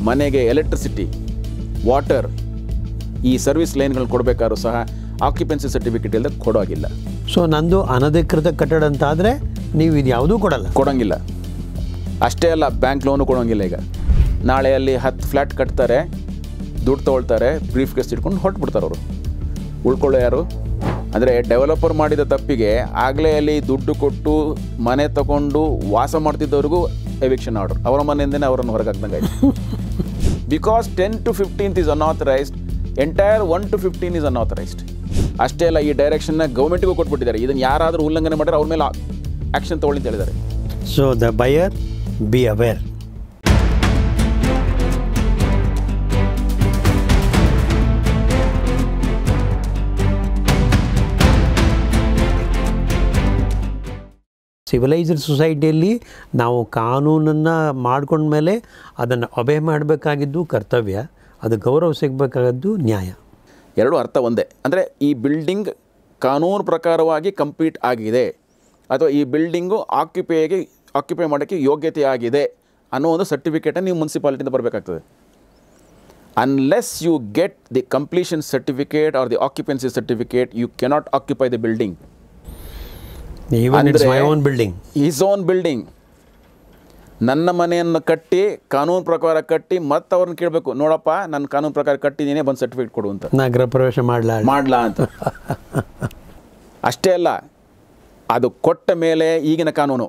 ಮನೆಗೆ electricity, water, ಈ service ಲೈನ್ಗಳು ಕೊಡಬೇಕಾದ್ರೂ ಸಹ ಆಕ್ಯುಪೆನ್ಸಿ ಸರ್ಟಿಫಿಕೇಟ್ ಇಲ್ಲದೆ ಕೊಡೋಗಿಲ್ಲ. ಸೊ ನಂದು ಅನಧಿಕೃತ ಕಟ್ಟಡ ಅಂತ ಆದರೆ ನೀವು ಇದು ಯಾವುದೂ ಕೊಡೋಂಗಿಲ್ಲ. ಅಷ್ಟೇ ಅಲ್ಲ, ಬ್ಯಾಂಕ್ ಲೋನು ಕೊಡೋಂಗಿಲ್ಲ. ಈಗ ನಾಳೆ ಅಲ್ಲಿ 10 ಫ್ಲ್ಯಾಟ್ ಕಟ್ತಾರೆ, ದುಡ್ಡು ತೊಗೊಳ್ತಾರೆ, ಬ್ರೀಫ್ ಕೇಸ್ ಇಟ್ಕೊಂಡು ಹೊರಟ್ಬಿಡ್ತಾರೆ. ಅವರು ಉಳ್ಕೊಳ್ಳೋ ಯಾರು? ಅಂದರೆ ಡೆವಲಪರ್ ಮಾಡಿದ ತಪ್ಪಿಗೆ ಆಗಲೇ ಅಲ್ಲಿ ದುಡ್ಡು ಕೊಟ್ಟು ಮನೆ ತಗೊಂಡು ವಾಸ ಮಾಡ್ತಿದ್ದವ್ರಿಗೂ ಎವಿಕ್ಷನ್ ಆರ್ಡರ್, ಅವರ ಮನೆಯಿಂದನೇ ಅವರನ್ನು ಹೊರಗೆ ಹಾಕ್ದಂಗೆ ಆಯಿತು. Because 10 to 15 is unauthorised, entire 1 to 15 is unauthorised. ಅಷ್ಟೇ ಅಲ್ಲ, ಈ ಡೈರೆಕ್ಷನ್ನ ಗೌರ್ಮೆಂಟಿಗೂ ಕೊಟ್ಬಿಟ್ಟಿದ್ದಾರೆ. ಇದನ್ನು ಯಾರಾದರೂ ಉಲ್ಲಂಘನೆ ಮಾಡಿದ್ರೆ ಅವ್ರ ಮೇಲೆ ಆ್ಯಕ್ಷನ್ ತೊಗೊಳ್ಳಿ ಅಂತ ಹೇಳಿದ್ದಾರೆ. So the buyer be aware. Civilised ಸೊಸೈಟಿಯಲ್ಲಿ ನಾವು ಕಾನೂನನ್ನು ಮಾಡ್ಕೊಂಡ್ಮೇಲೆ ಅದನ್ನು ಒಬೆ ಮಾಡಬೇಕಾಗಿದ್ದು ಕರ್ತವ್ಯ, ಅದು ಗೌರವ ಸಿಗಬೇಕಾಗದ್ದು ನ್ಯಾಯ. ಎರಡೂ ಅರ್ಥ ಒಂದೇ. ಅಂದರೆ ಈ ಬಿಲ್ಡಿಂಗ್ ಕಾನೂನು ಪ್ರಕಾರವಾಗಿ ಕಂಪ್ಲೀಟ್ ಆಗಿದೆ ಅಥವಾ ಈ ಬಿಲ್ಡಿಂಗು ಆಕ್ಯುಪೈ ಮಾಡೋಕ್ಕೆ ಯೋಗ್ಯತೆ ಆಗಿದೆ ಅನ್ನೋ ಒಂದು ಸರ್ಟಿಫಿಕೇಟನ್ನು ನೀವು ಮುನ್ಸಿಪಾಲಿಟಿಯಿಂದ ಬರಬೇಕಾಗ್ತದೆ. Unless you get the completion certificate or the occupancy certificate, you cannot occupy the building. Is own building. ನನ್ನ ಮನೆಯನ್ನು ಕಟ್ಟಿ ಕಾನೂನು ಪ್ರಕಾರ ಕಟ್ಟಿ ಮತ್ತೆ ಅವ್ರನ್ನ ಕೇಳಬೇಕು, ನೋಡಪ್ಪ ನಾನು ಕಾನೂನು ಪ್ರಕಾರ ಕಟ್ಟಿದ್ದೀನಿ, ಬಂದು ಸರ್ಟಿಫಿಕೇಟ್ ಕೊಡು ಅಂತ. ನಾ ಗೃಹ ಪ್ರವೇಶ ಮಾಡಲಾ ಅಂತ. ಅಷ್ಟೇ ಅಲ್ಲ, ಅದು ಕೊಟ್ಟ ಮೇಲೆ ಈಗಿನ ಕಾನೂನು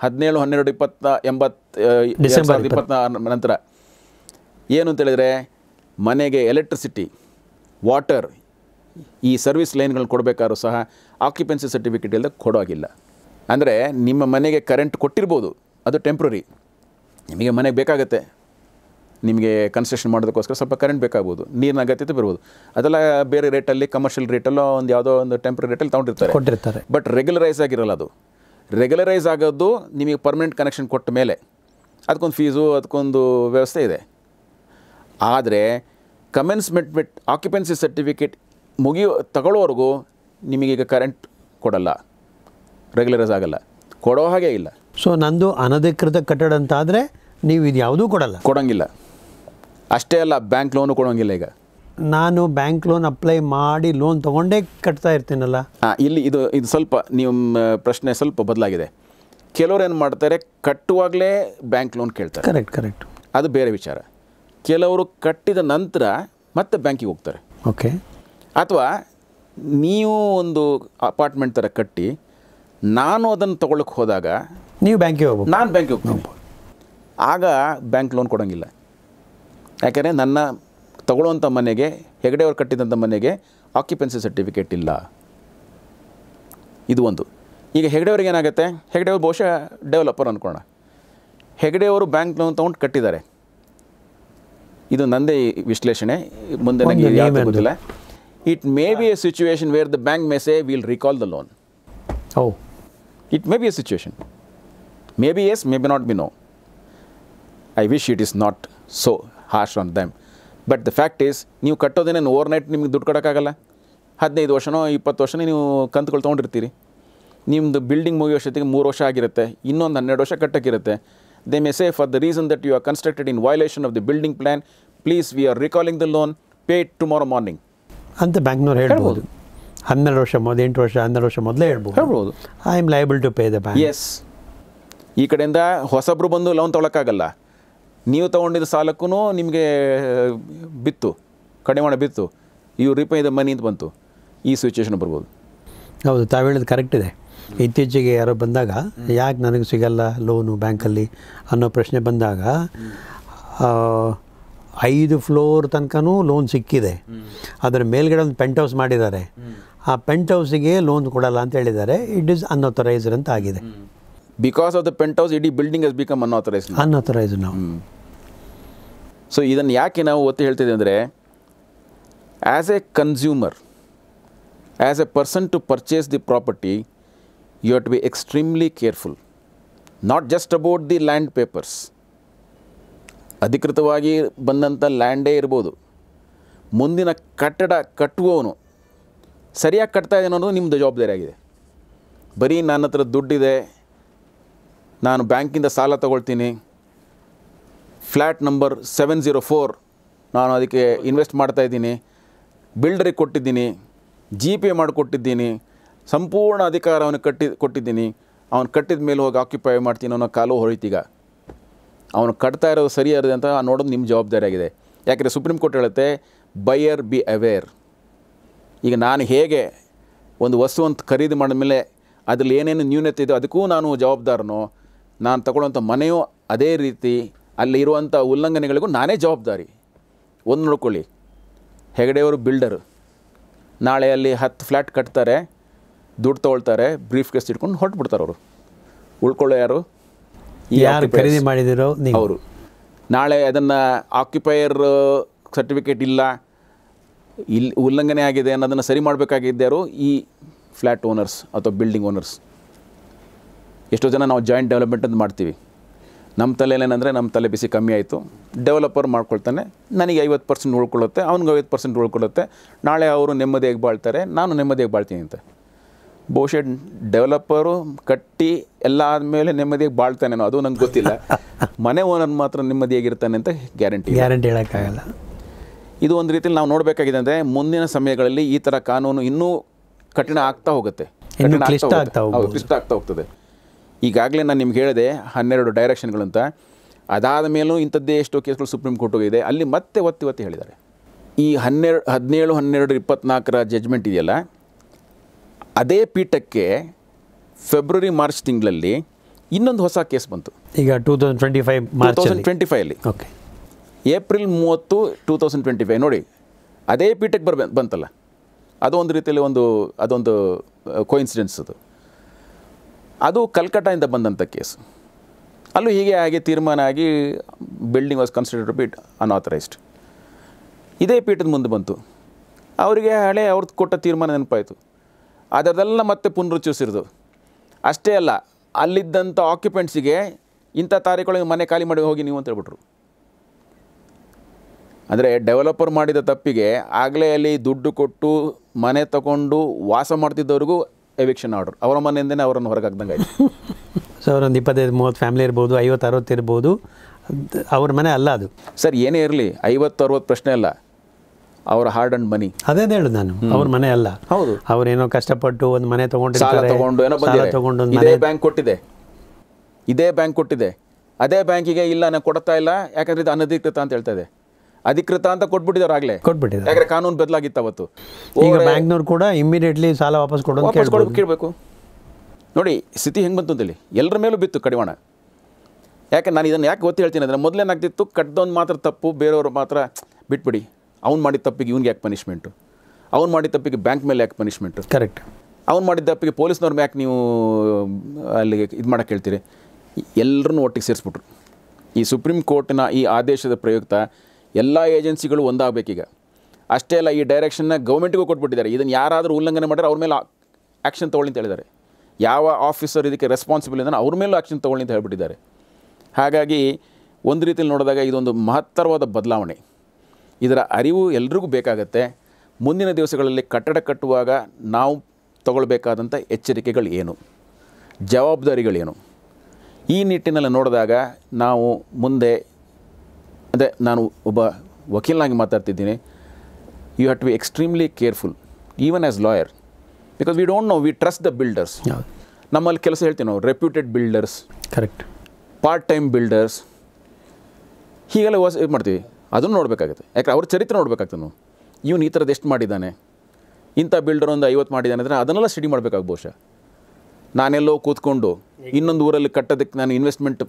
17/12/2020 ನಂತರ ಏನು ಅಂತೇಳಿದರೆ, ಮನೆಗೆ ಎಲೆಕ್ಟ್ರಿಸಿಟಿ, ವಾಟರ್, ಈ ಸರ್ವಿಸ್ ಲೈನ್ಗಳನ್ನ ಕೊಡಬೇಕಾದ್ರೂ ಸಹ ಆಕ್ಯುಪೆನ್ಸಿ ಸರ್ಟಿಫಿಕೇಟ್ ಇಲ್ಲದೆ ಕೊಡೋಗಿಲ್ಲ. ಅಂದರೆ ನಿಮ್ಮ ಮನೆಗೆ ಕರೆಂಟ್ ಕೊಟ್ಟಿರ್ಬೋದು, ಅದು ಟೆಂಪ್ರರಿ. ನಿಮಗೆ ಮನೆಗೆ ಬೇಕಾಗುತ್ತೆ, ನಿಮಗೆ ಕನ್ಸ್ಟ್ರಕ್ಷನ್ ಮಾಡೋದಕ್ಕೋಸ್ಕರ ಸ್ವಲ್ಪ ಕರೆಂಟ್ ಬೇಕಾಗ್ಬೋದು, ನೀರಿನ ಅಗತ್ಯತೆ ಬರ್ಬೋದು. ಅದೆಲ್ಲ ಬೇರೆ ರೇಟಲ್ಲಿ, ಕಮರ್ಷಿಯಲ್ ರೇಟಲ್ಲೋ ಒಂದು ಯಾವುದೋ ಒಂದು ಟೆಂಪ್ರರಿ ರೇಟಲ್ಲಿ ಕೊಟ್ಟಿರ್ತಾರೆ. ಬಟ್ ರೆಗ್ಯುಲರೈಸ್ ಆಗಿರಲ್ಲ. ಅದು ರೆಗ್ಯುಲರೈಸ್ ಆಗೋದು ನಿಮಗೆ ಪರ್ಮನೆಂಟ್ ಕನೆಕ್ಷನ್ ಕೊಟ್ಟ ಮೇಲೆ. ಅದಕ್ಕೊಂದು ಫೀಸು, ಅದಕ್ಕೊಂದು ವ್ಯವಸ್ಥೆ ಇದೆ. ಆದರೆ ಕಮೆನ್ಸ್ಮೆಂಟ್ ಆಕ್ಯುಪೆನ್ಸಿ ಸರ್ಟಿಫಿಕೇಟ್ ತಗೊಳ್ಳೋವರೆಗೂ ನಿಮಗೀಗ ಕರೆಂಟ್ ಕೊಡಲ್ಲ, ರೆಗ್ಯುಲರೈಸ್ ಆಗಲ್ಲ, ಕೊಡೋ ಹಾಗೆ ಇಲ್ಲ. ಸೊ ನಂದು ಅನಧಿಕೃತ ಕಟ್ಟಡ ಅಂತ ಆದರೆ ನೀವು ಇದು ಯಾವುದೂ ಕೊಡೋಂಗಿಲ್ಲ. ಅಷ್ಟೇ ಅಲ್ಲ, ಬ್ಯಾಂಕ್ ಲೋನು ಕೊಡೋಂಗಿಲ್ಲ. ಈಗ ನಾನು ಬ್ಯಾಂಕ್ ಲೋನ್ ಅಪ್ಲೈ ಮಾಡಿ ಲೋನ್ ತೊಗೊಂಡೇ ಕಟ್ತಾ ಇರ್ತೀನಲ್ಲ. ಇಲ್ಲಿ ಇದು ಸ್ವಲ್ಪ ನಿಮ್ಮ ಪ್ರಶ್ನೆ ಸ್ವಲ್ಪ ಬದಲಾಗಿದೆ. ಕೆಲವ್ರು ಏನು ಮಾಡ್ತಾರೆ, ಕಟ್ಟುವಾಗಲೇ ಬ್ಯಾಂಕ್ ಲೋನ್ ಕೇಳ್ತಾರೆ. ಕರೆಕ್ಟ್. ಅದು ಬೇರೆ ವಿಚಾರ. ಕೆಲವರು ಕಟ್ಟಿದ ನಂತರ ಮತ್ತೆ ಬ್ಯಾಂಕಿಗೆ ಹೋಗ್ತಾರೆ. ಓಕೆ. ಅಥವಾ ನೀವು ಒಂದು ಅಪಾರ್ಟ್ಮೆಂಟ್ ಥರ ಕಟ್ಟಿ ನಾನು ಅದನ್ನು ತೊಗೊಳಕ್ಕೆ ಹೋದಾಗ ನೀವು ಬ್ಯಾಂಕಿಗೆ ಹೋಗ್ಬೋದು, ನಾನು ಬ್ಯಾಂಕಿಗೆ ಹೋಗ್ತೀನಿ. ಆಗ ಬ್ಯಾಂಕ್ ಲೋನ್ ಕೊಡೋಂಗಿಲ್ಲ. ಯಾಕೆಂದರೆ ನನ್ನ ತಗೊಳ್ಳುವಂಥ ಮನೆಗೆ, ಹೆಗಡೆಯವರು ಕಟ್ಟಿದಂಥ ಮನೆಗೆ ಆಕ್ಯುಪೆನ್ಸಿ ಸರ್ಟಿಫಿಕೇಟ್ ಇಲ್ಲ. ಇದು ಒಂದು. ಈಗ ಹೆಗಡೆಯವ್ರಿಗೆ ಏನಾಗುತ್ತೆ, ಹೆಗಡೆಯವರು ಬಹುಶಃ ಡೆವಲಪರ್ ಅಂದ್ಕೊಳ್ಳೋಣ, ಹೆಗಡೆಯವರು ಬ್ಯಾಂಕ್ ಲೋನ್ ತೊಗೊಂಡು ಕಟ್ಟಿದ್ದಾರೆ. ಇದು ನಂದೇ ವಿಶ್ಲೇಷಣೆ, ಮುಂದೆ ನನಗೆ ಯಾವುದು ಗೊತ್ತಿಲ್ಲ. It may be a situation where the bank may say will recall the loan. It may be a situation. Maybe yes, maybe not, be no. I wish it is not so harsh on them. But the fact is, ನೀವು ಕಟ್ಟೋದೇನೇನು overnight ನಿಮಗೆ ದುಡ್ಡು ಕೊಡೋಕ್ಕಾಗಲ್ಲ. 15 ವರ್ಷನೋ 20 ವರ್ಷನೇ ನೀವು ಕಂತುಗಳು ತೊಗೊಂಡಿರ್ತೀರಿ. ನಿಮ್ಮದು building ಮುಗಿಯೋಷ್ಟೊತ್ತಿಗೆ 3 ವರ್ಷ ಆಗಿರುತ್ತೆ, ಇನ್ನೊಂದು 12 ವರ್ಷ ಕಟ್ಟೋಕ್ಕಿರುತ್ತೆ. They may say, for the reason that you are constructed in violation of the building plan, please we are recalling the loan, pay it tomorrow morning. ಅಂತ ಬ್ಯಾಂಕ್ನವ್ರು ಹೇಳ್ಬೋದು. 12 ವರ್ಷ ಮೊದಲು, 8 ವರ್ಷ 12 ವರ್ಷ ಮೊದಲೇ ಹೇಳ್ಬೋದು. I am liable to pay the bank. Yes. ಈ ಕಡೆಯಿಂದ ಹೊಸಬ್ರು ಬಂದು ಲೋನ್ ತೊಗೊಳಕ್ಕಾಗಲ್ಲ. ನೀವು ತೊಗೊಂಡಿದ್ದ ಸಾಲಕ್ಕೂ ನಿಮಗೆ ಕಡಿವಾಣ ಬಿತ್ತು, ಯು ರಿಪೇ ದ ಮನಿ ಅಂತ ಬಂತು. ಈ ಸಿಚುವೇಶನ್ ಬರ್ಬೋದು. ಹೌದು, ತಾವು ಹೇಳಿದ ಕರೆಕ್ಟ್ ಇದೆ. ಇತ್ತೀಚೆಗೆ ಯಾರೋ ಬಂದಾಗ ಯಾಕೆ ನನಗೆ ಸಿಗಲ್ಲ ಲೋನು ಬ್ಯಾಂಕಲ್ಲಿ ಅನ್ನೋ ಪ್ರಶ್ನೆ ಬಂದಾಗ 5 ಫ್ಲೋರ್ ತನಕನೂ ಲೋನ್ ಸಿಕ್ಕಿದೆ, ಅದರ ಮೇಲ್ಗಡೆ ಒಂದು ಪೆಂಟ್ ಹೌಸ್ ಮಾಡಿದ್ದಾರೆ, ಆ ಪೆಂಟ್ ಹೌಸಿಗೆ ಲೋನ್ ಕೊಡಲ್ಲ ಅಂತ ಹೇಳಿದ್ದಾರೆ. ಇಟ್ ಈಸ್ ಅನ್ಆಥರೈಸ್ಡ್ ಅಂತ ಆಗಿದೆ. Because of the penthouse ಇಡೀ ಬಿಲ್ಡಿಂಗ್ ಹಸ್ ಬಿಕಮ್ ಅನ್ಆಥರೈಸ್ಡ್ ನಾವು. ಸೊ ಇದನ್ನು ಯಾಕೆ ನಾವು ಒತ್ತಿ ಹೇಳ್ತಿದ್ದೀವಿ ಅಂದರೆ, as a consumer, as a person to purchase the property, you have to be extremely careful. Not just about the land papers. ಅಧಿಕೃತವಾಗಿ ಬಂದಂಥ ಲ್ಯಾಂಡೇ ಇರ್ಬೋದು, ಮುಂದಿನ ಕಟ್ಟಡ ಕಟ್ಟುವವನು ಸರಿಯಾಗಿ ಕಟ್ತಾ ಇದೆ ಅನ್ನೋದು ನಿಮ್ಮದು ಜವಾಬ್ದಾರಿ ಆಗಿದೆ. ಬರೀ ನನ್ನ ಹತ್ರ ದುಡ್ಡಿದೆ, ನಾನು ಬ್ಯಾಂಕಿಂದ ಸಾಲ ತೊಗೊಳ್ತೀನಿ, ಫ್ಲ್ಯಾಟ್ ನಂಬರ್ 704 ನಾನು ಅದಕ್ಕೆ ಇನ್ವೆಸ್ಟ್ ಮಾಡ್ತಾಯಿದ್ದೀನಿ, ಬಿಲ್ಡರಿಗೆ ಕೊಟ್ಟಿದ್ದೀನಿ, GPA ಮಾಡಿಕೊಟ್ಟಿದ್ದೀನಿ, ಸಂಪೂರ್ಣ ಅಧಿಕಾರ ಅವನಿಗೆ ಕೊಟ್ಟಿದ್ದೀನಿ, ಅವನು ಕಟ್ಟಿದ ಮೇಲೆ ಹೋಗಿ ಆಕ್ಯುಪೈ ಮಾಡ್ತೀನಿ ಅನ್ನೋ ಕಾಲು ಹೊಳಿತೀಗ. ಅವನು ಕಟ್ತಾ ಇರೋದು ಸರಿಯಾದ ಅಂತ ನೋಡೋದು ನಿಮ್ಮ ಜವಾಬ್ದಾರಿ ಆಗಿದೆ. ಯಾಕೆಂದರೆ ಸುಪ್ರೀಂ ಕೋರ್ಟ್ ಹೇಳುತ್ತೆ ಬೈಯರ್ ಬಿ ಅವೇರ್. ಈಗ ನಾನು ಹೇಗೆ ಒಂದು ವಸ್ತುವನ್ನು ಖರೀದಿ ಮಾಡಿದ್ಮೇಲೆ ಅದರಲ್ಲಿ ಏನೇನು ನ್ಯೂನತೆ ಇದೆ ಅದಕ್ಕೂ ನಾನು ಜವಾಬ್ದಾರನೋ, ನಾನು ತಗೊಳ್ಳೋಂಥ ಮನೆಯೂ ಅದೇ ರೀತಿ ಅಲ್ಲಿ ಇರುವಂಥ ಉಲ್ಲಂಘನೆಗಳಿಗೂ ನಾನೇ ಜವಾಬ್ದಾರಿ. ಒಂದು ನೋಡ್ಕೊಳ್ಳಿ, ಹೆಗಡೆಯವರು ಬಿಲ್ಡರು, ನಾಳೆ ಅಲ್ಲಿ 10 ಫ್ಲ್ಯಾಟ್ ಕಟ್ತಾರೆ, ದುಡ್ಡು ತೊಗೊಳ್ತಾರೆ, ಬ್ರೀಫ್ ಕೇಸ್ ಇಟ್ಕೊಂಡು ಹೊರಟ್ಬಿಡ್ತಾರೆ. ಅವರು ಉಳ್ಕೊಳ್ಳೋ ಯಾರು? ಯಾರು ಖರೀದಿ ಮಾಡಿದಿರೋ ಅವರು. ನಾಳೆ ಅದನ್ನು ಆಕ್ಯುಪೈಯರ್ ಸರ್ಟಿಫಿಕೇಟ್ ಇಲ್ಲ, ಇಲ್ಲಿ ಉಲ್ಲಂಘನೆ ಆಗಿದೆ ಅನ್ನೋದನ್ನು ಸರಿ ಮಾಡಬೇಕಾಗಿದ್ದಾರು ಈ ಫ್ಲ್ಯಾಟ್ ಓನರ್ಸ್ ಅಥವಾ ಬಿಲ್ಡಿಂಗ್ ಓನರ್ಸ್. ಎಷ್ಟೋ ಜನ ನಾವು ಜಾಯಿಂಟ್ ಡೆವಲಪ್ಮೆಂಟ್ ಅಂತ ಮಾಡ್ತೀವಿ. ನಮ್ಮ ತಲೆಯಲ್ಲೇನೆಂದರೆ ನಮ್ಮ ತಲೆ ಬಿಸಿ ಕಮ್ಮಿ ಆಯಿತು, ಡೆವಲಪರ್ ಮಾಡ್ಕೊಳ್ತಾನೆ, ನನಗೆ 50% ಉಳ್ಕೊಳ್ಳುತ್ತೆ, ಅವ್ನಿಗೆ 50% ಉಳ್ಕೊಳ್ಳುತ್ತೆ, ನಾಳೆ ಅವರು ನೆಮ್ಮದಿಯಾಗಿ ಬಾಳ್ತಾರೆ, ನಾನು ನೆಮ್ಮದಿಯಾಗಿ ಬಾಳ್ತೀನಿ ಅಂತ. ಬಹುಶಃ ಡೆವಲಪರು ಕಟ್ಟಿ ಎಲ್ಲ ಆದಮೇಲೆ ನೆಮ್ಮದಿಯಾಗಿ ಬಾಳ್ತಾನೇನೋ ಅದು ನಂಗೆ ಗೊತ್ತಿಲ್ಲ. ಮನೆ ಓನರ್ ಮಾತ್ರ ನೆಮ್ಮದಿಯಾಗಿರ್ತಾನೆ ಅಂತ ಗ್ಯಾರಂಟಿ ಹೇಳೋಕ್ಕಾಗಲ್ಲ. ಇದು ಒಂದು ರೀತಿಯಲ್ಲಿ ನಾವು ನೋಡಬೇಕಾಗಿದೆ ಅಂದರೆ ಮುಂದಿನ ಸಮಯಗಳಲ್ಲಿ ಈ ಥರ ಕಾನೂನು ಇನ್ನೂ ಕಠಿಣ ಆಗ್ತಾ ಹೋಗುತ್ತೆ, ಕ್ಲಿಷ್ಟ ಆಗ್ತಾ ಹೋಗ್ತದೆ. ಈಗಾಗಲೇ ನಾನು ನಿಮ್ಗೆ ಹೇಳಿದೆ 12 ಡೈರೆಕ್ಷನ್ಗಳಂತ. ಅದಾದ ಮೇಲೂ ಇಂಥದ್ದೇ ಎಷ್ಟೋ ಕೇಸ್ಗಳು ಸುಪ್ರೀಂ ಕೋರ್ಟ್ ಹೋಗಿದೆ, ಅಲ್ಲಿ ಮತ್ತೆ ಒತ್ತಿ ಹೇಳಿದ್ದಾರೆ. ಈ 17/12/24 ಜಡ್ಜ್ಮೆಂಟ್ ಇದೆಯಲ್ಲ, ಅದೇ ಪೀಠಕ್ಕೆ ಫೆಬ್ರವರಿ ಮಾರ್ಚ್ ತಿಂಗಳಲ್ಲಿ ಇನ್ನೊಂದು ಹೊಸ ಕೇಸ್ ಬಂತು. ಈಗ 2025 ಓಕೆ, ಏಪ್ರಿಲ್ 30, 2025 ನೋಡಿ, ಅದೇ ಪೀಠಕ್ಕೆ ಬಂತಲ್ಲ. ಅದು ಒಂದು ರೀತಿಯಲ್ಲಿ ಅದೊಂದು ಕೋಇನ್ಸಿಡೆನ್ಸ್. ಅದು ಕಲ್ಕಟ್ಟಾಯಿಂದ ಬಂದಂಥ ಕೇಸ್. ಅಲ್ಲೂ ಹೀಗೆ ಆಗಿ ತೀರ್ಮಾನ ಆಗಿ building was considered bit unauthorised. ಇದೇ ಪೀಠದ ಮುಂದೆ ಬಂತು, ಅವರಿಗೆ ಹಳೆ ಅವ್ರದ್ದು ಕೊಟ್ಟ ತೀರ್ಮಾನ ನೆನಪಾಯಿತು. ಅದರದೆಲ್ಲ ಮತ್ತೆ ಪುನರುಚ್ಚರಿಸಿರೋದು. ಅಷ್ಟೇ ಅಲ್ಲ, ಅಲ್ಲಿದ್ದಂಥ ಆಕ್ಯುಪೆಂಟ್ಸಿಗೆ ಇಂಥ ತಾರೀಖೊಳಗೆ ಮನೆ ಖಾಲಿ ಮಾಡಿ ಹೋಗಿ ನೀವು ಅಂತ ಹೇಳ್ಬಿಟ್ರು. ಅಂದರೆ ಡೆವಲಪರ್ ಮಾಡಿದ ತಪ್ಪಿಗೆ ಆಗಲೇ ಅಲ್ಲಿ ದುಡ್ಡು ಕೊಟ್ಟು ಮನೆ ತಗೊಂಡು ವಾಸ ಮಾಡ್ತಿದ್ದವ್ರಿಗೂ ಎವಿಕ್ಷನ್ ಆರ್ಡರ್, ಅವರ ಮನೆಯಿಂದನೇ ಅವರನ್ನು ಹೊರಗೆ ಹಾಕ್ದಂಗೆ ಆಯಿತು. ಸೊ ಅವರೊಂದು 25-30 ಫ್ಯಾಮಿಲಿ ಇರ್ಬೋದು, 50-60 ಇರ್ಬೋದು, ಅವ್ರ ಮನೆ ಅಲ್ಲ ಅದು. ಸರ್ ಏನೇ ಇರಲಿ, 50-60 ಪ್ರಶ್ನೆ ಅಲ್ಲ, ಅವರ ಹಾರ್ಡ್ ಅಂಡ್ ಮನಿ. ಅದೇ ಹೇಳು ನಾನು, ಅವ್ರ ಮನೆ ಅಲ್ಲ. ಹೌದು, ಅವ್ರೇನೋ ಕಷ್ಟಪಟ್ಟು ಒಂದು ಮನೆ ಸಾಲ ತಗೊಂಡು ಏನೋ ಬಂದಿದೆ, ಇದೇ ಬ್ಯಾಂಕ್ ಕೊಟ್ಟಿದೆ, ಅದೇ ಬ್ಯಾಂಕಿಗೆ ಇಲ್ಲ ನಾನು ಕೊಡ್ತಾ ಇಲ್ಲ ಯಾಕಂದ್ರೆ ಇದು ಅನಧಿಕೃತ ಅಂತ ಹೇಳ್ತಾ ಇದೆ. ಅಧಿಕೃತ ಅಂತ ಕೊಟ್ಬಿಟ್ಟಿದ್ದಾರೆ, ಆಗಲೇ ಕೊಟ್ಬಿಟ್ಟಿದ್ದಾರೆ. ಯಾಕಂದ್ರೆ ಕಾನೂನು ಬದಲಾಗಿತ್ತು ಅವತ್ತು. ಈಗ ಬ್ಯಾಂಕ್ನವ್ರು ಕೂಡ ಇಮಿಡಿಯೇಟ್ಲಿ ಸಾಲ ವಾಪಸ್ ಕೇಳಬೇಕು. ನೋಡಿ ಸ್ಥಿತಿ ಹೆಂಗೆ ಬಂತು ಅಂತೇಳಿ ಎಲ್ಲರ ಮೇಲೂ ಬಿತ್ತು ಕಡಿವಾಣ. ಯಾಕೆ ನಾನು ಇದನ್ನು ಯಾಕೆ ಗೊತ್ತು ಹೇಳ್ತೀನಿ ಅಂದರೆ, ಮೊದಲೇನಾಗ್ತಿತ್ತು, ಕಟ್ಟದವ್ನು ಮಾತ್ರ ತಪ್ಪು, ಬೇರೆಯವರು ಮಾತ್ರ ಬಿಟ್ಬಿಡಿ. ಅವ್ನು ಮಾಡಿದ ತಪ್ಪಿಗೆ ಇವ್ನಿಗೆ ಯಾಕೆ ಪನಿಷ್ಮೆಂಟು, ಅವ್ನು ಮಾಡಿದ ತಪ್ಪಿಗೆ ಬ್ಯಾಂಕ್ ಮೇಲೆ ಯಾಕೆ ಪನಿಷ್ಮೆಂಟು, ಕರೆಕ್ಟ್. ಅವ್ನು ಮಾಡಿದ ತಪ್ಪಿಗೆ ಪೊಲೀಸ್ನವ್ರ ಯಾಕೆ ನೀವು ಅಲ್ಲಿಗೆ ಇದು ಮಾಡೋಕ್ಕೆ ಹೇಳ್ತೀರಿ. ಎಲ್ಲರನ್ನೂ ಒಟ್ಟಿಗೆ ಸೇರಿಸ್ಬಿಟ್ರು. ಈ ಸುಪ್ರೀಂ ಕೋರ್ಟಿನ ಈ ಆದೇಶದ ಪ್ರಯುಕ್ತ ಎಲ್ಲ ಏಜೆನ್ಸಿಗಳು ಒಂದಾಗಬೇಕೀಗ. ಅಷ್ಟೇ ಅಲ್ಲ, ಈ ಡೈರೆಕ್ಷನ್ನ ಗೌರ್ಮೆಂಟಿಗೂ ಕೊಟ್ಬಿಟ್ಟಿದ್ದಾರೆ. ಇದನ್ನು ಯಾರಾದರೂ ಉಲ್ಲಂಘನೆ ಮಾಡಿದ್ರೆ ಅವ್ರ ಮೇಲೆ ಆ್ಯಕ್ಷನ್ ತೊಗೊಳ್ಳಿ ಅಂತ ಹೇಳಿದ್ದಾರೆ. ಯಾವ ಆಫೀಸರ್ ಇದಕ್ಕೆ ರೆಸ್ಪಾನ್ಸಿಬಲ್ ಇದ್ದಾನೆ ಅವ್ರ ಮೇಲೂ ಆ್ಯಕ್ಷನ್ ತೊಗೊಳ್ಳಿ ಅಂತ ಹೇಳ್ಬಿಟ್ಟಿದ್ದಾರೆ. ಹಾಗಾಗಿ ಒಂದು ರೀತಿಯಲ್ಲಿ ನೋಡಿದಾಗ ಇದೊಂದು ಮಹತ್ತರವಾದ ಬದಲಾವಣೆ. ಇದರ ಅರಿವು ಎಲ್ರಿಗೂ ಬೇಕಾಗತ್ತೆ. ಮುಂದಿನ ದಿವಸಗಳಲ್ಲಿ ಕಟ್ಟಡ ಕಟ್ಟುವಾಗ ನಾವು ತಗೊಳ್ಬೇಕಾದಂಥ ಎಚ್ಚರಿಕೆಗಳು ಏನು, ಜವಾಬ್ದಾರಿಗಳೇನು, ಈ ನಿಟ್ಟಿನಲ್ಲಿ ನೋಡಿದಾಗ ನಾವು ಮುಂದೆ, ಅದೇ ನಾನು ಒಬ್ಬ ವಕೀಲನಾಗಿ ಮಾತಾಡ್ತಿದ್ದೀನಿ, you have to be extremely careful even as lawyer, because we don't know, we trust the builders. ನಮ್ಮಲ್ಲಿ ಕೆಲಸ ಹೇಳ್ತೀವಿ ನಾವು, reputed builders, correct, part time builders, ಹೀಗೆಲ್ಲ ಇದು ಮಾಡ್ತೀವಿ. ಅದನ್ನು ನೋಡಬೇಕಾಗುತ್ತೆ. ಯಾಕೆ ಅವ್ರ ಚರಿತ್ರೆ ನೋಡಬೇಕಾಗ್ತದೆ. ನಾವು ಇವನು ಈ ಥರದ್ದು ಎಷ್ಟು ಮಾಡಿದ್ದಾನೆ, ಇಂಥ ಬಿಲ್ಡರ್ ಒಂದು 50 ಮಾಡಿದ್ದಾನೆ ಅಂದರೆ ಅದನ್ನೆಲ್ಲ ಸ್ಟಡಿ ಮಾಡಬೇಕಾಗ. ಬಹುಶಃ ನಾನೆಲ್ಲೋ ಕೂತ್ಕೊಂಡು ಇನ್ನೊಂದು ಊರಲ್ಲಿ ಕಟ್ಟೋದಕ್ಕೆ ನಾನು ಇನ್ವೆಸ್ಟ್ಮೆಂಟ್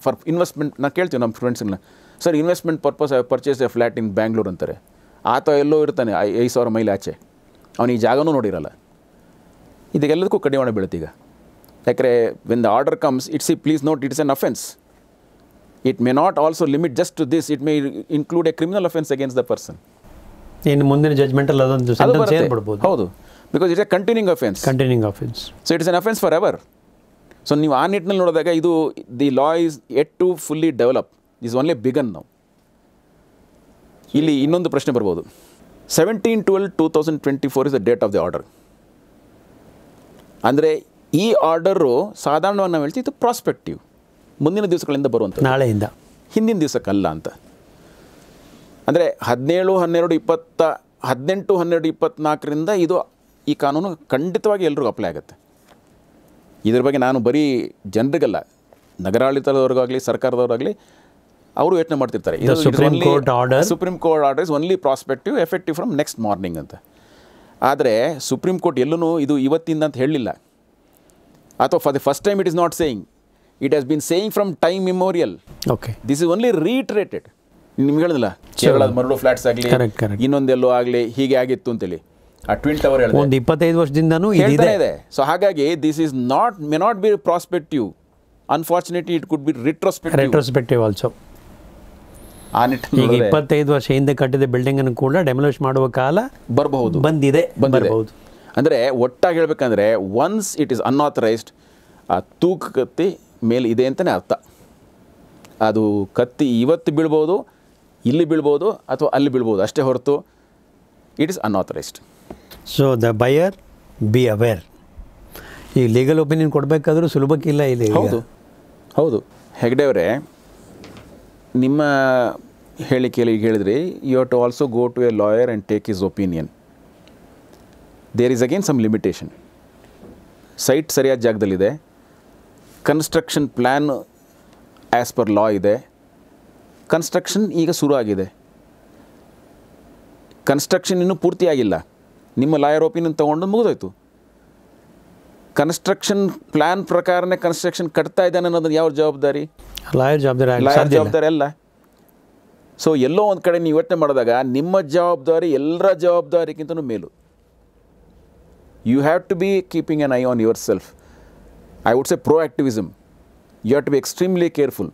ನಾನು ಕೇಳ್ತೀವಿ ನಮ್ಮ ಫ್ರೆಂಡ್ಸ್ಗಳನ್ನ, sir investment purpose I purchase a flat in Bangalore ಅಂತಾರೆ. ಆತ ಎಲ್ಲೋ ಇರ್ತಾನೆ 5,000 ಮೈಲ್ ಆಚೆ, ಅವನಿಗೆ ಜಾಗನೂ ನೋಡಿರಲ್ಲ. ಇದಕ್ಕೆಲ್ಲದಕ್ಕೂ ಕಡಿವಾಣ ಬೀಳುತ್ತೀಗ. ಯಾಕಂದರೆ when the order comes, it's please note, it's an offence. It may not also limit just to this, it may include a criminal offence against the person. ಇನ್ನು ಮುಂದಿನ ಜಜ್ಮೆಂಟಲ್ಲಿ ಅದೊಂದು ಸೇರ್ಬಿಡ್ಬೋದು. ಹೌದು, because it's a continuing offence. So it's an offence for ever. So ನೀವು ಆ ನಿಟ್ಟಿನಲ್ಲಿ ನೋಡಿದಾಗ ಇದು the law is yet to fully develop, is only begun now. ಇಲ್ಲಿ ಇನ್ನೊಂದು ಪ್ರಶ್ನೆ ಬರ್ಬೋದು. 17/12/2024 is the date of the order. ಅಂದರೆ ಈ ಆರ್ಡರು ಸಾಧಾರಣವಾಗಿ ನಾವು ಹೇಳ್ತೀವಿ ಇದು ಪ್ರಾಸ್ಪೆಕ್ಟಿವ್, ಮುಂದಿನ ದಿವಸಗಳಿಂದ ಬರುವಂಥ, ನಾಳೆಯಿಂದ, ಹಿಂದಿನ ದಿವಸಕ್ಕಲ್ಲ ಅಂತ. ಅಂದರೆ 18-12-24ರಿಂದ ಇದು ಈ ಕಾನೂನು ಖಂಡಿತವಾಗಿ ಎಲ್ರಿಗೂ ಅಪ್ಲೈ ಆಗುತ್ತೆ. ಇದ್ರ ಬಗ್ಗೆ ನಾನು ಬರೀ ಜನರಿಗಲ್ಲ, ನಗರಾಡಳಿತದವ್ರಿಗಾಗಲಿ ಸರ್ಕಾರದವ್ರಾಗಲಿ ಅವರು ಯೋಚನೆ ಮಾಡ್ತಿರ್ತಾರೆ. Supreme court order is only prospective effective from next morning ಅಂತ. ಆದರೆ ಸುಪ್ರೀಂ ಕೋರ್ಟ್ ಎಲ್ಲೂ ಇದು ಇವತ್ತಿಂದ ಅಂತ ಹೇಳಲಿಲ್ಲ, ಅಥವಾ for the first time it is not saying, it has been saying from time memorial. Okay, this is only reiterated. ನಿಮ್ಗೆ ಹೇಳಿದಿಲ್ಲ, ಕೇರಳದ ಮರಳು ಫ್ಲಾಟ್ಸ್ ಆಗಲಿ, ಇನ್ನೊಂದೆಲ್ಲೋ ಆಗಲಿ, ಹೀಗೆ ಆಗಿತ್ತು ಅಂತೇಳಿ ಆ ಟ್ವಿನ್ ಟವರ್ ಹೇಳಿದೆ, ಒಂದು 25 ವರ್ಷದಿಂದನೂ ಇದೆ. ಸೊ ಹಾಗಾಗಿ this is may not be prospective, unfortunately it could be retrospective also. ಆ ಈಗ 25 ವರ್ಷ ಹಿಂದೆ ಕಟ್ಟಿದ ಬಿಲ್ಡಿಂಗ್ ಅನ್ನು ಕೂಡ ಡೆಮೊಲಿಷ್ ಮಾಡುವ ಕಾಲ ಬಂದಿದೆ. ಅಂದರೆ ಒಟ್ಟಾಗಿ ಹೇಳ್ಬೇಕಂದ್ರೆ ಒನ್ಸ್ ಇಟ್ ಈಸ್ ಅನ್ಆಥರೈಸ್ಡ್, ಆ ತೂಕ ಕತ್ತಿ ಮೇಲೆ ಇದೆ ಅಂತಲೇ ಅರ್ಥ. ಅದು ಕತ್ತಿ ಇವತ್ತು ಬೀಳ್ಬೋದು, ಇಲ್ಲಿ ಬೀಳ್ಬೋದು, ಅಥವಾ ಅಲ್ಲಿ ಬೀಳ್ಬೋದು ಅಷ್ಟೇ ಹೊರತು it is unauthorised. So the buyer be aware. ಈ ಲೀಗಲ್ ಒಪಿನಿಯನ್ ಕೊಡಬೇಕಾದ್ರೂ ಸುಲಭಕ್ಕಿಲ್ಲ ಇಲ್ಲಿ. ಹೌದು ಹೆಗ್ಡೆ ಅವರೇ, ನಿಮ್ಮ ಹೇಳಿಕೆಯಲ್ಲಿ ಈಗ ಹೇಳಿದ್ರಿ, you have to also go to a lawyer and take his opinion. There is again some limitation. Site ಸರಿಯಾದ ಜಾಗದಲ್ಲಿದೆ, construction plan as per law ಇದೆ, ಕನ್ಸ್ಟ್ರಕ್ಷನ್ ಈಗ ಶುರು ಆಗಿದೆ, ಕನ್ಸ್ಟ್ರಕ್ಷನ್ ಇನ್ನೂ ಪೂರ್ತಿಯಾಗಿಲ್ಲ, ನಿಮ್ಮ ಲಾಯರ್ ಒಪಿನಿಯನ್ ತೊಗೊಂಡು ಮುಗಿದೋಯ್ತು. ಕನ್ಸ್ಟ್ರಕ್ಷನ್ ಪ್ಲ್ಯಾನ್ ಪ್ರಕಾರನೇ ಕನ್ಸ್ಟ್ರಕ್ಷನ್ ಕಟ್ತಾ ಇದ್ದಾನೆ ಅನ್ನೋದನ್ನು ಯಾವ ಜವಾಬ್ದಾರಿ? ಲಾಯರ್ ಜವಾಬ್ದಾರಿ ಅಲ್ಲ. ಸೊ ಎಲ್ಲೋ ಒಂದು ಕಡೆ ನೀವು ಯೋಚನೆ ಮಾಡಿದಾಗ ನಿಮ್ಮ ಜವಾಬ್ದಾರಿ ಎಲ್ಲರ ಜವಾಬ್ದಾರಿಗಿಂತಲೂ ಮೇಲು. You have to be keeping an eye on yourself. I would say proactivism. You have to be extremely careful.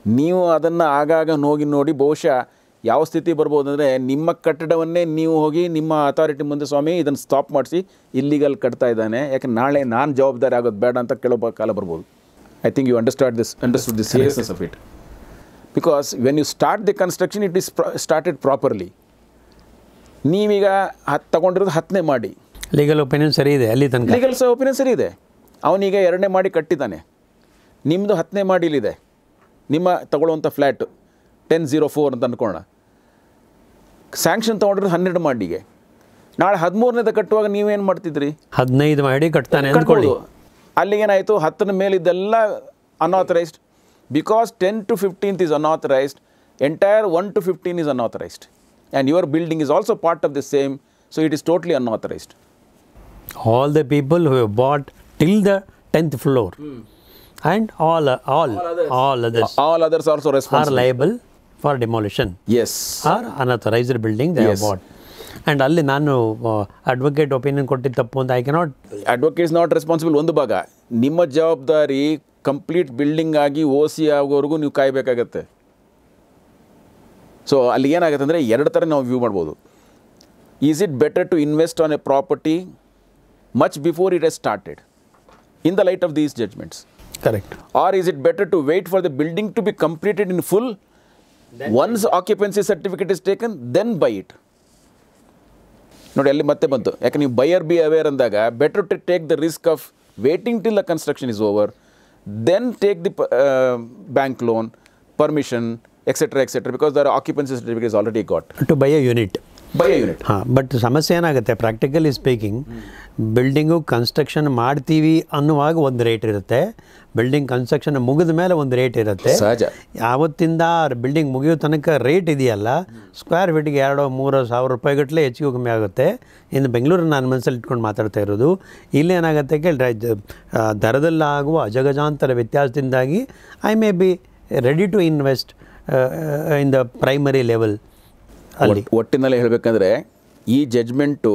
ನೀವು ಅದನ್ನು ಆಗಾಗ ನೋಡಿ ಬಹುಶಃ ಯಾವ ಸ್ಥಿತಿ ಬರ್ಬೋದು ಅಂದರೆ, ನಿಮ್ಮ ಕಟ್ಟಡವನ್ನೇ ನೀವು ಹೋಗಿ ನಿಮ್ಮ ಅಥಾರಿಟಿ ಮುಂದೆ, ಸ್ವಾಮಿ ಇದನ್ನು ಸ್ಟಾಪ್ ಮಾಡಿಸಿ, ಇಲ್ಲಿಗಲ್ ಕಟ್ತಾ ಇದ್ದಾನೆ, ಯಾಕೆ ನಾಳೆ ನಾನು ಜವಾಬ್ದಾರಿ ಆಗೋದು ಬೇಡ ಅಂತ ಕೇಳೋ ಕಾಲ ಬರ್ಬೋದು. I think you understood the seriousness of it. Because when you start the construction, it is started properly. ನೀವೀಗ ತಗೊಂಡಿರೋದು 10ನೇ ಮಾಡಿ, ಲೀಗಲ್ ಒಪಿನಿಯನ್ ಸರಿ ಇದೆ, ಅಲ್ಲಿ ತನಕ ಲೀಗಲ್ ಒಪಿನಿಯನ್ ಸರಿ ಇದೆ, ಅವನೀಗ 2ನೇ ಮಾಡಿ ಕಟ್ಟಿದ್ದಾನೆ, ನಿಮ್ಮದು 10ನೇ ಮಾಡಿಲಿದೆ, ನಿಮ್ಮ ತಗೊಳ್ಳುವಂಥ ಫ್ಲ್ಯಾಟ್ 1004 ಅಂತ ಅಂದ್ಕೊಳ್ಳೋಣ, ಸ್ಯಾಂಕ್ಷನ್ ತೊಗೊಂಡ್ರೆ 12 ಮಾಡಿಗೆ, ನಾಳೆ 13ನೇದ ಕಟ್ಟುವಾಗ ನೀವೇನು ಮಾಡ್ತಿದ್ರಿ? 15 ಮಾಡಿ ಕಟ್ತಾನೆ ಅಂದ್ಕೊಳ್ಳಿ. ಅಲ್ಲಿಗೇನಾಯಿತು, 10ನ ಮೇಲಿದ್ದೆಲ್ಲ unauthorised. Because 10 to 15th is unauthorized, entire 1 to 15 is unauthorized, and your building is also part of the same, so it is totally unauthorized. All the people who have bought till the 10th floor and all others also responsible, are liable for demolition. Yes, or unauthorized building they have bought. And ಅಲ್ಲಿ ನಾನು advocate opinion ಕೊಟ್ಟಿದ್ದು ತಪ್ಪು ಅಂತ, I cannot. Advocate is not responsible ಒಂದು ಭಾಗ. ನಿಮ್ಮ ಜವಾಬ್ದಾರಿ complete building ಆಗಿ OC ಆಗೋವರೆಗೂ ನೀವು ಕಾಯಬೇಕಾಗತ್ತೆ. ಸೊ ಅಲ್ಲಿ ಏನಾಗುತ್ತೆ ಅಂದರೆ 2 ಥರ ನಾವು ವ್ಯೂ ಮಾಡ್ಬೋದು. Is it better to invest on a property much before it has started in the light of these judgments? Correct. Or is it better to wait for the building to be completed in full, once occupancy certificate is taken, then buy it? ನೋಡಿ, ಅಲ್ಲಿ ಮತ್ತೆ ಬಂತು. ಯಾಕೆ ನೀವು buyer be aware ಅಂದಾಗ, better to take the risk of waiting till the construction is over, then take the bank loan, permission, etcetera, because there occupancy certificate is already got to buy a unit. ಹಾಂ, but ಸಮಸ್ಯೆ ಏನಾಗುತ್ತೆ, practically speaking, building construction ಮಾಡ್ತೀವಿ ಅನ್ನುವಾಗ ಒಂದು rate ಇರುತ್ತೆ, building construction ಮುಗಿದ ಮೇಲೆ ಒಂದು ರೇಟ್ ಇರುತ್ತೆ. ಸಹಜ. ಯಾವತ್ತಿಂದ ಬಿಲ್ಡಿಂಗ್ ಮುಗಿಯೋ ತನಕ ರೇಟ್ ಇದೆಯಲ್ಲ, ಸ್ಕ್ವೇರ್ ಫೀಟ್ಗೆ 2-3 ಸಾವಿರ ರೂಪಾಯಿ ಗಟ್ಟಲೆ ಹೆಚ್ಚಿಗೆ ಕಮ್ಮಿ ಆಗುತ್ತೆ. ಇನ್ನು ಬೆಂಗಳೂರು ನಾನು ಮನಸ್ಸಲ್ಲಿ ಇಟ್ಕೊಂಡು ಮಾತಾಡ್ತಾ ಇರೋದು. ಇಲ್ಲೇನಾಗುತ್ತೆ ಕೇಳಿದ್ರೆ, ದರದಲ್ಲಾಗುವ ಅಜಗಜಾಂತರ ವ್ಯತ್ಯಾಸದಿಂದಾಗಿ I may be ready to invest in the primary level. ಅಲ್ಲಿ ಒಟ್ಟಿನಲ್ಲಿ ಹೇಳಬೇಕಂದ್ರೆ, ಈ judgment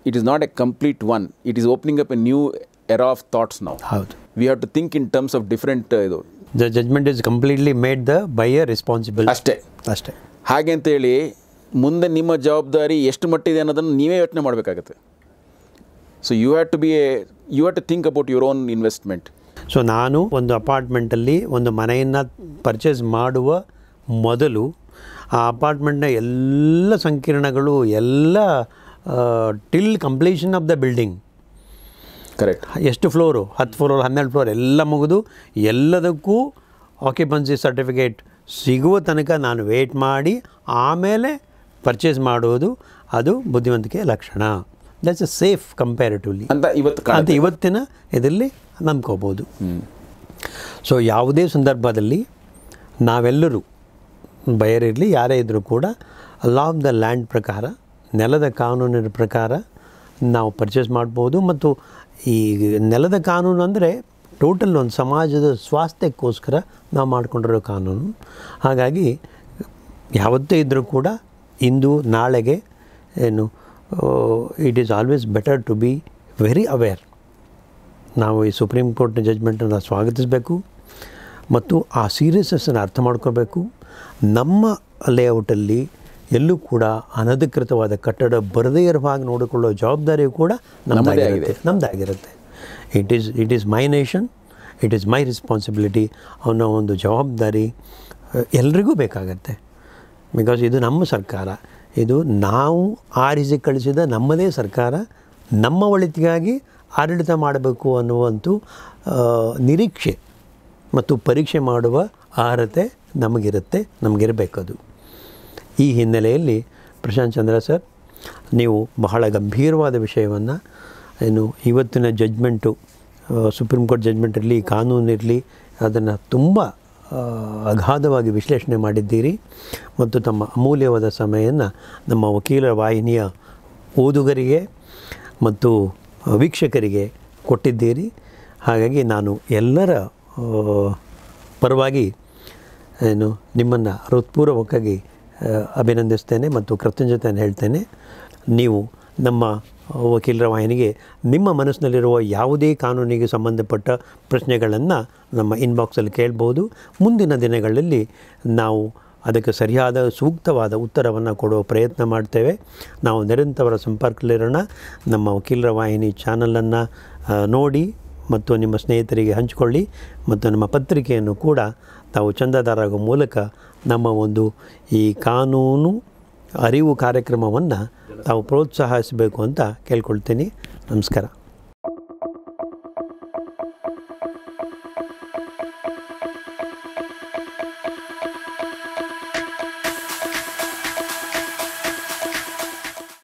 it is not a complete one, it is opening up a new era of thoughts now. ಹೌದು. We have to think in terms of different ಇದು. The judgment is completely made the buyer responsible. ಅಷ್ಟೇ. ಹಾಗೆ ಅಂತೇಳಿ ಮುಂದೆ ನಿಮ್ಮ ಜವಾಬ್ದಾರಿ ಎಷ್ಟು ಮಟ್ಟಿದೆ ಅನ್ನೋದನ್ನು ನೀವೇ ಯೋಚನೆ ಮಾಡಬೇಕಾಗುತ್ತೆ. So you have to think about your own investment. So ನಾನು ಒಂದು ಅಪಾರ್ಟ್ಮೆಂಟಲ್ಲಿ ಒಂದು ಮನೆಯನ್ನು ಪರ್ಚೇಸ್ ಮಾಡುವ ಮೊದಲು ಆ ಅಪಾರ್ಟ್ಮೆಂಟ್ನ ಎಲ್ಲ ಸಂಕೀರ್ಣಗಳು ಎಲ್ಲ till completion of the building, correct, ಎಷ್ಟು ಫ್ಲೋರು, 10 ಫ್ಲೋರ್ 12 ಫ್ಲೋರ್ ಎಲ್ಲ ಮುಗಿದು ಎಲ್ಲದಕ್ಕೂ ಆಕ್ಯುಪೆನ್ಸಿ ಸರ್ಟಿಫಿಕೇಟ್ ಸಿಗುವ ತನಕ ನಾನು ವೇಟ್ ಮಾಡಿ ಆಮೇಲೆ ಪರ್ಚೇಸ್ ಮಾಡುವುದು ಅದು ಬುದ್ಧಿವಂತಿಕೆಯ ಲಕ್ಷಣ. ದಟ್ಸ್ ಅ ಸೇಫ್ ಕಂಪ್ಯಾರಿಟಿವ್ಲಿ ಅಂತ ಇವತ್ತಿನ ಇದರಲ್ಲಿ ನಂಬ್ಕೋಬೋದು. ಸೊ ಯಾವುದೇ ಸಂದರ್ಭದಲ್ಲಿ ನಾವೆಲ್ಲರೂ ಬಯರಿರಲಿ ಯಾರೇ ಇದ್ದರೂ ಕೂಡ ಲಾ ಆಫ್ ದ ಲ್ಯಾಂಡ್ ಪ್ರಕಾರ, ನೆಲದ ಕಾನೂನಿನ ಪ್ರಕಾರ ನಾವು ಪರ್ಚೇಸ್ ಮಾಡ್ಬೋದು. ಮತ್ತು ಈ ನೆಲದ ಕಾನೂನು ಅಂದರೆ ಟೋಟಲ್ ಒಂದು ಸಮಾಜದ ಸ್ವಾಸ್ಥ್ಯಕ್ಕೋಸ್ಕರ ನಾವು ಮಾಡಿಕೊಂಡಿರೋ ಕಾನೂನು. ಹಾಗಾಗಿ ಯಾವತ್ತೇ ಇದ್ದರೂ ಕೂಡ ಇಂದು ನಾಳೆಗೆ ಏನು it is always better to be very aware. ನಾವು ಈ ಸುಪ್ರೀಂ ಕೋರ್ಟ್ನ ಜಡ್ಜ್ಮೆಂಟನ್ನು ಸ್ವಾಗತಿಸಬೇಕು ಮತ್ತು ಆ ಸೀರಿಯಸ್ನೆಸ್ಸನ್ನು ಅರ್ಥ ಮಾಡ್ಕೋಬೇಕು. ನಮ್ಮ ಲೇಔಟಲ್ಲಿ ಎಲ್ಲೂ ಕೂಡ ಅನಧಿಕೃತವಾದ ಕಟ್ಟಡ ಬರದೇ ಇರೋ ಹಾಗೆ ನೋಡಿಕೊಳ್ಳೋ ಜವಾಬ್ದಾರಿಯು ಕೂಡ ನಮ್ಮದಾಗಿರುತ್ತೆ. It is my nation, it is my responsibility ಅನ್ನೋ ಒಂದು ಜವಾಬ್ದಾರಿ ಎಲ್ರಿಗೂ ಬೇಕಾಗತ್ತೆ. ಬಿಕಾಸ್ ಇದು ನಮ್ಮ ಸರ್ಕಾರ, ಇದು ನಾವು ಆರಿಸಿ ಕಳಿಸಿದ ನಮ್ಮದೇ ಸರ್ಕಾರ. ನಮ್ಮ ಒಳಿತಿಗಾಗಿ ಆಡಳಿತ ಮಾಡಬೇಕು ಅನ್ನುವಂಥ ನಿರೀಕ್ಷೆ ಮತ್ತು ಪರೀಕ್ಷೆ ಮಾಡುವ ಅರ್ಹತೆ ನಮಗಿರಬೇಕದು. ಈ ಹಿನ್ನೆಲೆಯಲ್ಲಿ ಪ್ರಶಾಂತ್ ಚಂದ್ರ ಸರ್, ನೀವು ಬಹಳ ಗಂಭೀರವಾದ ವಿಷಯವನ್ನು ಏನು ಇವತ್ತಿನ ಜಡ್ಜ್ಮೆಂಟು, ಸುಪ್ರೀಂ ಕೋರ್ಟ್ ಜಡ್ಜ್ಮೆಂಟ್ ಇರಲಿ, ಕಾನೂನಿರಲಿ, ಅದನ್ನು ತುಂಬ ಅಗಾಧವಾಗಿ ವಿಶ್ಲೇಷಣೆ ಮಾಡಿದ್ದೀರಿ ಮತ್ತು ತಮ್ಮ ಅಮೂಲ್ಯವಾದ ಸಮಯವನ್ನು ನಮ್ಮ ವಕೀಲರ ವಾಹಿನಿಯ ಓದುಗರಿಗೆ ಮತ್ತು ವೀಕ್ಷಕರಿಗೆ ಕೊಟ್ಟಿದ್ದೀರಿ. ಹಾಗಾಗಿ ನಾನು ಎಲ್ಲರ ಪರವಾಗಿ ನಿಮ್ಮನ್ನು ಹೃತ್ಪೂರ್ವಕವಾಗಿ ಅಭಿನಂದಿಸ್ತೇನೆ ಮತ್ತು ಕೃತಜ್ಞತೆಯನ್ನು ಹೇಳ್ತೇನೆ. ನೀವು ನಮ್ಮ ವಕೀಲರ ವಾಹಿನಿಗೆ ನಿಮ್ಮ ಮನಸ್ಸಿನಲ್ಲಿರುವ ಯಾವುದೇ ಕಾನೂನಿಗೆ ಸಂಬಂಧಪಟ್ಟ ಪ್ರಶ್ನೆಗಳನ್ನು ನಮ್ಮ ಇನ್ಬಾಕ್ಸಲ್ಲಿ ಕೇಳ್ಬೋದು. ಮುಂದಿನ ದಿನಗಳಲ್ಲಿ ನಾವು ಅದಕ್ಕೆ ಸರಿಯಾದ ಸೂಕ್ತವಾದ ಉತ್ತರವನ್ನು ಕೊಡುವ ಪ್ರಯತ್ನ ಮಾಡ್ತೇವೆ. ನಾವು ನಿರಂತರ ಸಂಪರ್ಕದಲ್ಲಿರೋಣ. ನಮ್ಮ ವಕೀಲರ ವಾಹಿನಿ ಚಾನಲನ್ನು ನೋಡಿ ಮತ್ತು ನಿಮ್ಮ ಸ್ನೇಹಿತರಿಗೆ ಹಂಚಿಕೊಳ್ಳಿ ಮತ್ತು ನಮ್ಮ ಪತ್ರಿಕೆಯನ್ನು ಕೂಡ ತಾವು ಚಂದಾದಾರರಾಗುವ ಮೂಲಕ ನಮ್ಮ ಒಂದು ಈ ಕಾನೂನು ಅರಿವು ಕಾರ್ಯಕ್ರಮವನ್ನು ತಾವು ಪ್ರೋತ್ಸಾಹಿಸಬೇಕು ಅಂತ ಕೇಳ್ಕೊಳ್ತೀನಿ. ನಮಸ್ಕಾರ.